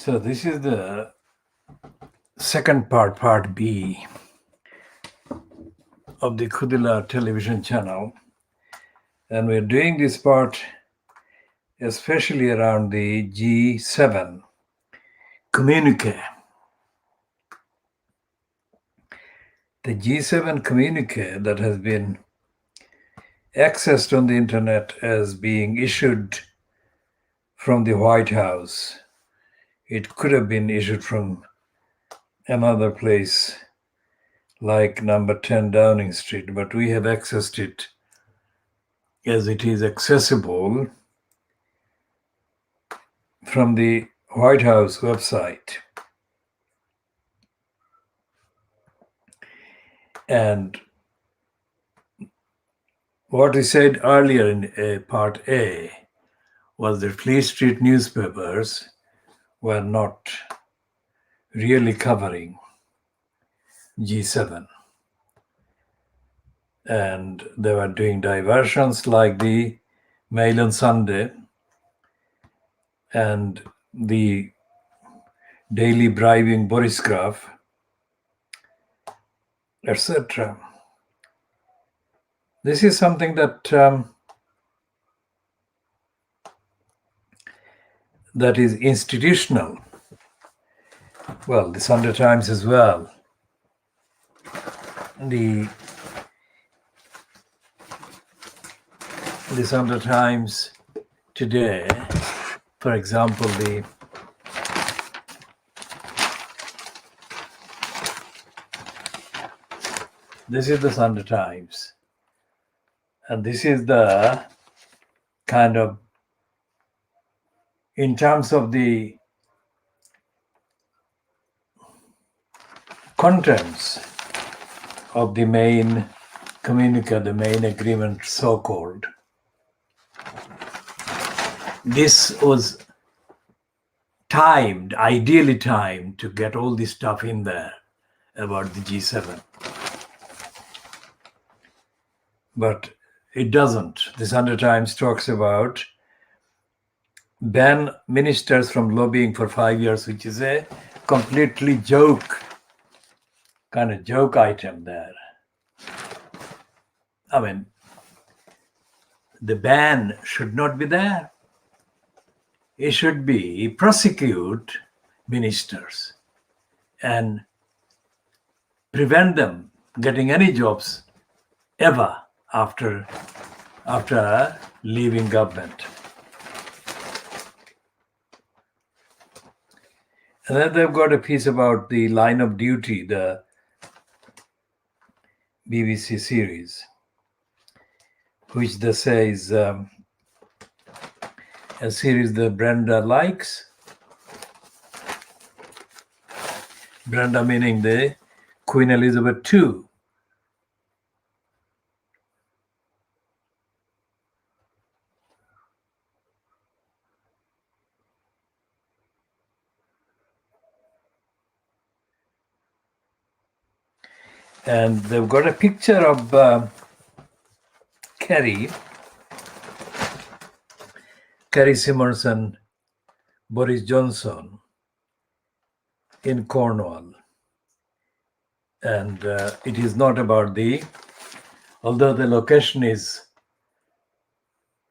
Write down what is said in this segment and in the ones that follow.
So this is the second part, part B of the KhoodeelaarTV television channel. And we're doing this part especially around the G7 communique. The G7 communique that has been accessed on the internet as being issued from the White House. It could have been issued from another place like number 10 Downing Street, but we have accessed it as it is accessible from the White House website. And what we said earlier in part A was that Fleet Street newspapers were not really covering G7. And they were doing diversions like the Mail on Sunday and the daily bribing Boris Graf, etc. This is something that that is institutional. Well, the Sunday Times as well. The Sunday Times today, for example, this is the Sunday Times, and this is the kind of, in terms of the contents of the main communique, the main agreement, so-called, this was timed, ideally timed, to get all this stuff in there about the G7. But it doesn't. The Sunday Times talks about ban ministers from lobbying for 5 years, which is a completely kind of joke item there. I mean, the ban should not be there. It should be prosecute ministers and prevent them getting any jobs ever after leaving government. And then they've got a piece about the Line of Duty, the BBC series, which they say is a series that Brenda likes. Brenda meaning the Queen Elizabeth II. And they've got a picture of Carrie Simons and Boris Johnson in Cornwall. And it is not about although the location is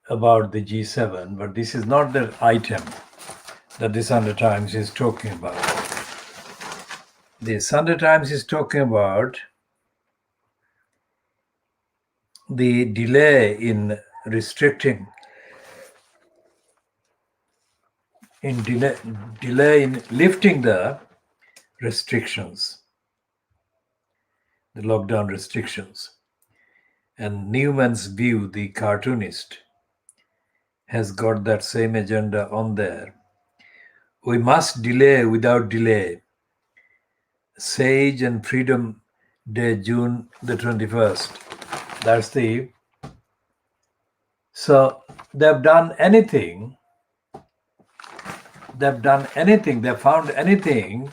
about the G7, but this is not the item that the Sunday Times is talking about. The Sunday Times is talking about the delay in restricting, delay in lifting the restrictions, the lockdown restrictions. And Newman's View, the cartoonist, has got that same agenda on there. We must delay without delay. Sage and Freedom Day, June the 21st. That's so they've done anything. They've found anything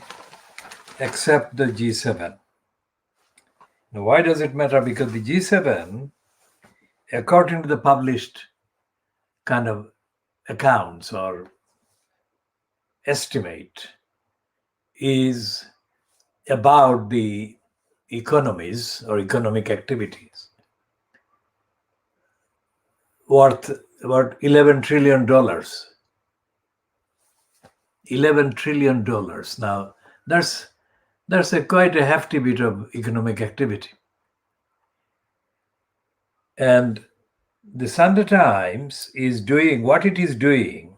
except the G7. Now, why does it matter? Because the G7, according to the published kind of accounts or estimate is about the economies or economic activities worth about $11 trillion. $11 trillion. Now, that's quite a hefty bit of economic activity. And the Sunday Times is doing what it is doing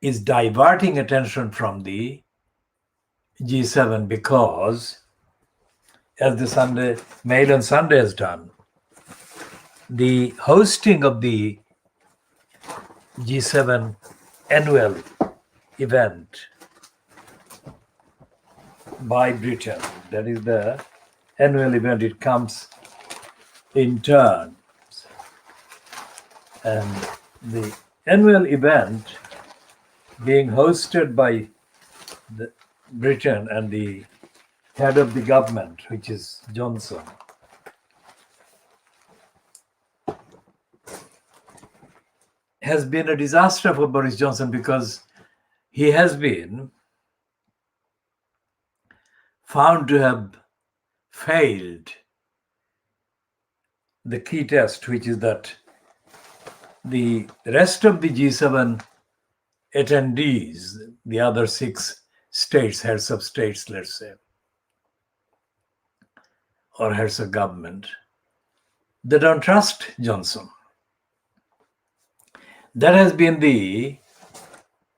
is diverting attention from the G7 because, as the Sunday Mail on Sunday has done, the hosting of the G7 annual event by Britain, that is the annual event, it comes in turns. And the annual event being hosted by Britain and the head of the government, which is Johnson, has been a disaster for Boris Johnson because he has been found to have failed the key test, which is that the rest of the G7 attendees, the other 6 states, heads of states, let's say, or heads of government, they don't trust Johnson. That has been the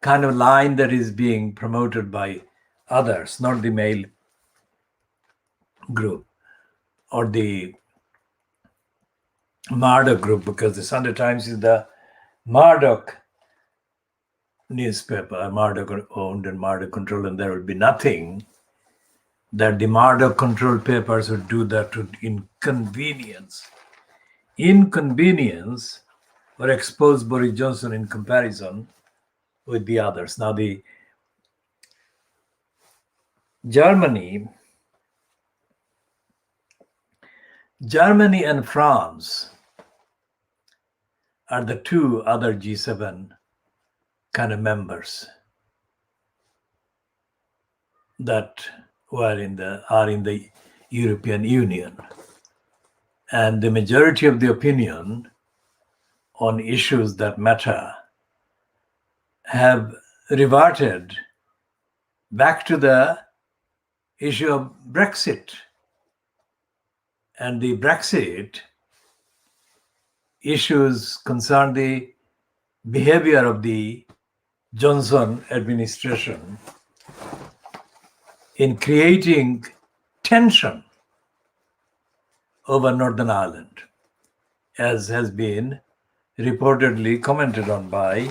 kind of line that is being promoted by others, not the Mail group or the Murdoch group, because the Sunday Times is the Murdoch newspaper, Murdoch owned and Murdoch controlled, and there would be nothing that the Murdoch controlled papers would do that to inconvenience or expose Boris Johnson in comparison with the others. Now, the Germany and France are the 2 other G7 kind of members that are in the European Union. And the majority of the opinion on issues that matter have reverted back to the issue of Brexit. And the Brexit issues concern the behavior of the Johnson administration in creating tension over Northern Ireland, as has been reportedly commented on by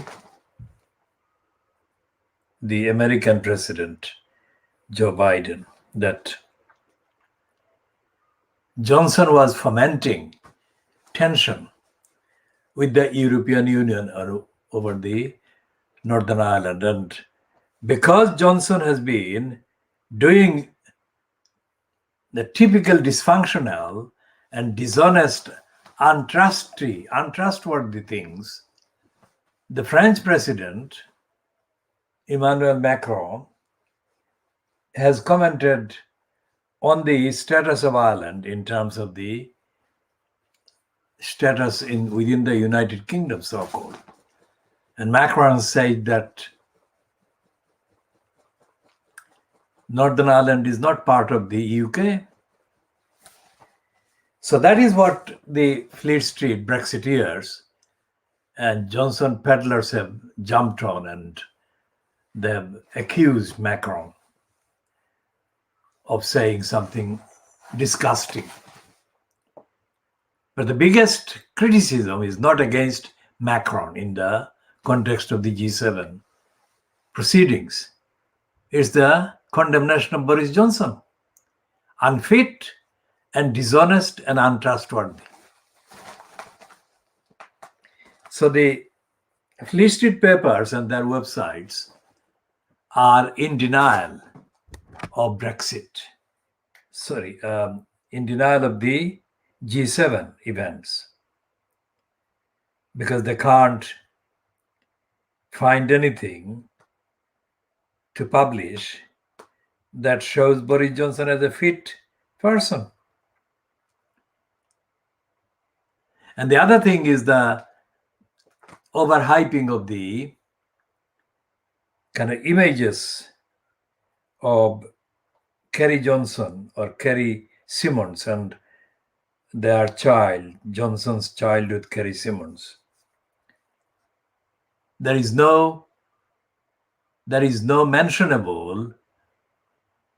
the American president, Joe Biden, that Johnson was fomenting tension with the European Union over the Northern Ireland. And because Johnson has been doing the typical dysfunctional and dishonest, untrustworthy things, the French president, Emmanuel Macron, has commented on the status of Ireland in terms of the status within the United Kingdom, so-called. And Macron said that Northern Ireland is not part of the UK. So that is what the Fleet Street Brexiteers and Johnson peddlers have jumped on, and they have accused Macron of saying something disgusting. But the biggest criticism is not against Macron in the context of the G7 proceedings. It's the condemnation of Boris Johnson. Unfit and dishonest and untrustworthy. So the Fleet Street papers and their websites are in denial of Brexit. In denial of the G7 events, because they can't find anything to publish that shows Boris Johnson as a fit person. And the other thing is the overhyping of the kind of images of Kerry Johnson or Kerry Simmons and their child, Johnson's child with Kerry Simmons. There is no mentionable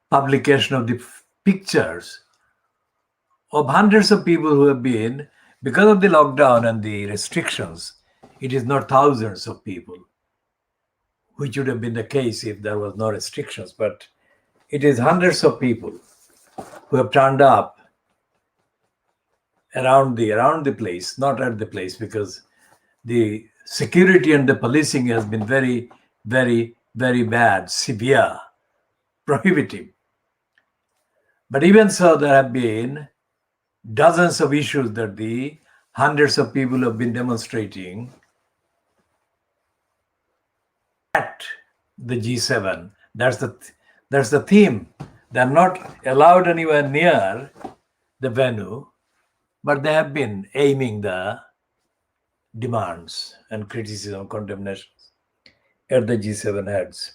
publication of the pictures of hundreds of people who have been, because of the lockdown and the restrictions, it is not thousands of people, which would have been the case if there was no restrictions, but it is hundreds of people who have turned up around the place, not at the place, because the security and the policing has been very, very, very bad, severe, prohibitive. But even so, there have been dozens of issues that the hundreds of people have been demonstrating at the G7. That's the theme. They're not allowed anywhere near the venue, but they have been aiming the demands and criticism, condemnations at the G7 heads.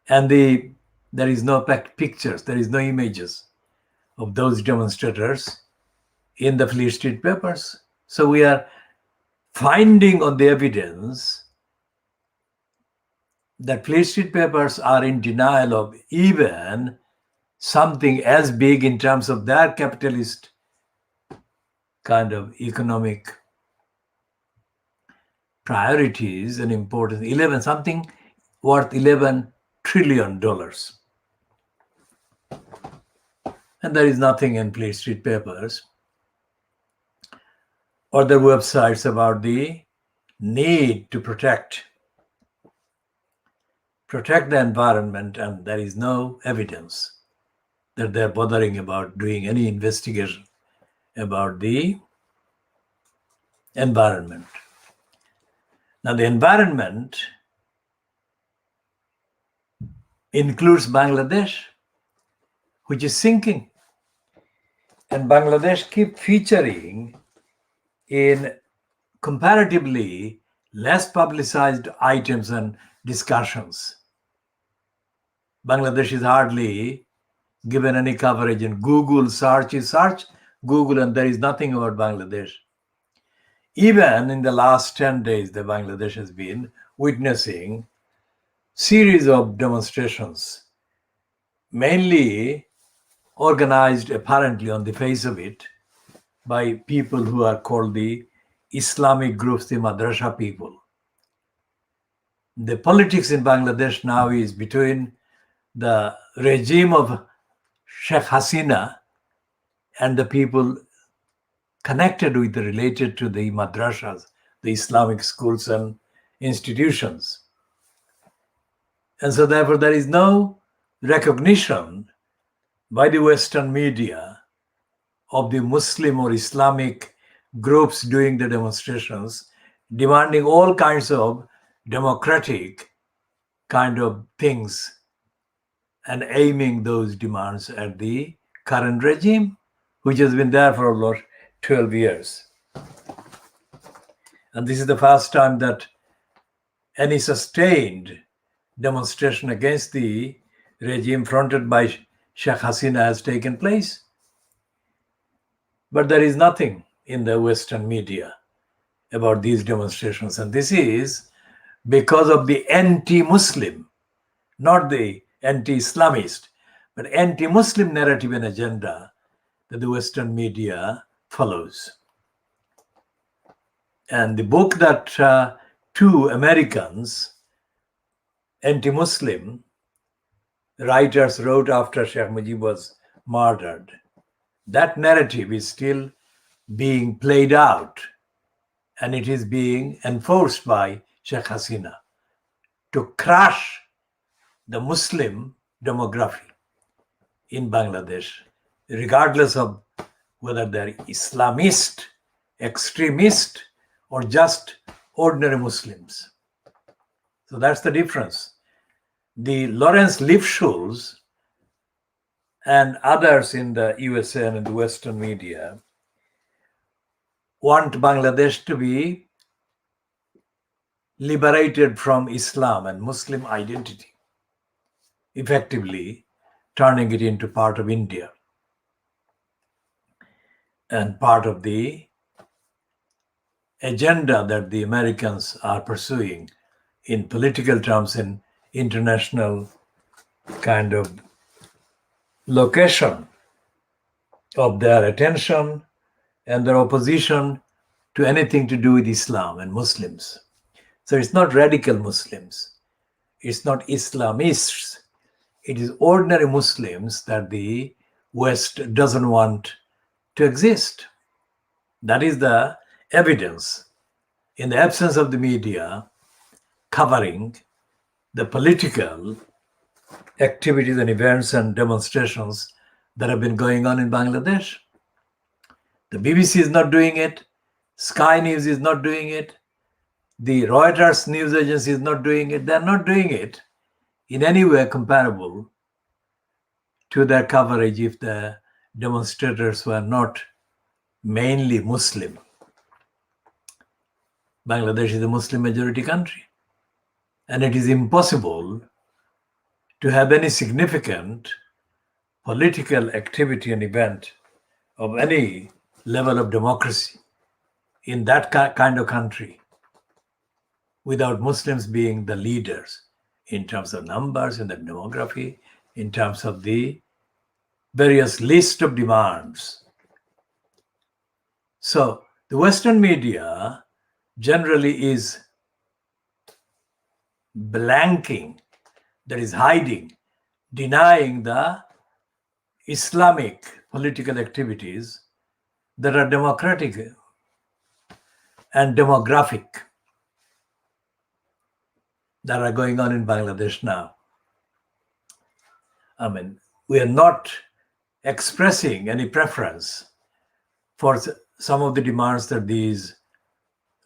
And there is no pictures, there is no images of those demonstrators in the Fleet Street papers. So we are finding on the evidence that Fleet Street papers are in denial of even something as big in terms of their capitalist kind of economic priorities and importance, something worth $11 trillion. And there is nothing in Fleet Street papers or their websites about the need to protect the environment, and there is no evidence that they're bothering about doing any investigation about the environment. Now, the environment includes Bangladesh, which is sinking. And Bangladesh keep featuring in comparatively less publicized items and discussions. Bangladesh is hardly given any coverage in Google search. You search Google and there is nothing about Bangladesh. Even in the last 10 days, the Bangladesh has been witnessing series of demonstrations, mainly organized apparently on the face of it by people who are called the Islamic groups, the Madrasa people. The politics in Bangladesh now is between the regime of Sheikh Hasina and the people connected with, related to the madrasas, the Islamic schools and institutions. And so therefore there is no recognition by the Western media of the Muslim or Islamic groups doing the demonstrations, demanding all kinds of democratic kind of things and aiming those demands at the current regime, which has been there for about 12 years. And this is the first time that any sustained demonstration against the regime fronted by Sheikh Hasina has taken place. But there is nothing in the Western media about these demonstrations. And this is because of the anti-Muslim, not the anti-Islamist, but anti-Muslim narrative and agenda that the Western media follows. And the book that two Americans, anti-Muslim writers, wrote after Sheikh Mujib was murdered, that narrative is still being played out, and it is being enforced by Sheikh Hasina to crush the Muslim demography in Bangladesh, regardless of whether they're Islamist, extremist, or just ordinary Muslims. So that's the difference. The Lawrence Lifshulz and others in the USA and in the Western media want Bangladesh to be liberated from Islam and Muslim identity, effectively turning it into part of India and part of the agenda that the Americans are pursuing in political terms, in international kind of location of their attention and their opposition to anything to do with Islam and Muslims. So it's not radical Muslims, it's not Islamists, it is ordinary Muslims that the West doesn't want to exist. That is the evidence in the absence of the media covering the political activities and events and demonstrations that have been going on in Bangladesh. The BBC is not doing it, Sky News is not doing it, the Reuters news agency is not doing it. They're not doing it in any way comparable to their coverage if the demonstrators were not mainly Muslim. Bangladesh is a Muslim majority country, and it is impossible to have any significant political activity and event of any level of democracy in that kind of country without Muslims being the leaders in terms of numbers, in the demography, in terms of the various list of demands. So the Western media generally is blanking, that is hiding, denying the Islamic political activities that are democratic and demographic that are going on in Bangladesh now. I mean, we are not expressing any preference for some of the demands that these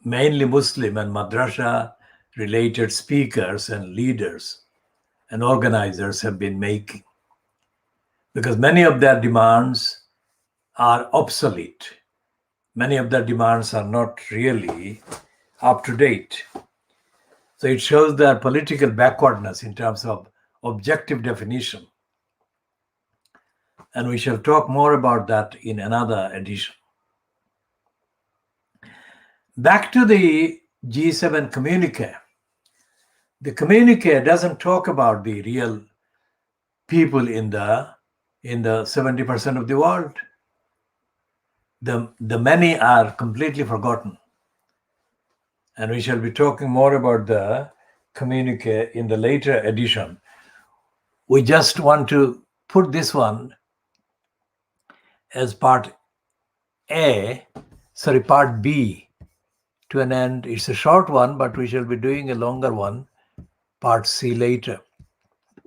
mainly Muslim and madrasa related speakers and leaders and organizers have been making, because many of their demands are obsolete. Many of their demands are not really up to date. So it shows their political backwardness in terms of objective definition. And we shall talk more about that in another edition. Back to the G7 communique. The communique doesn't talk about the real people in the 70% of the world. The many are completely forgotten. And we shall be talking more about the communique in the later edition. We just want to put this one as part B to an end. It's a short one, but we shall be doing a longer one, part C, later.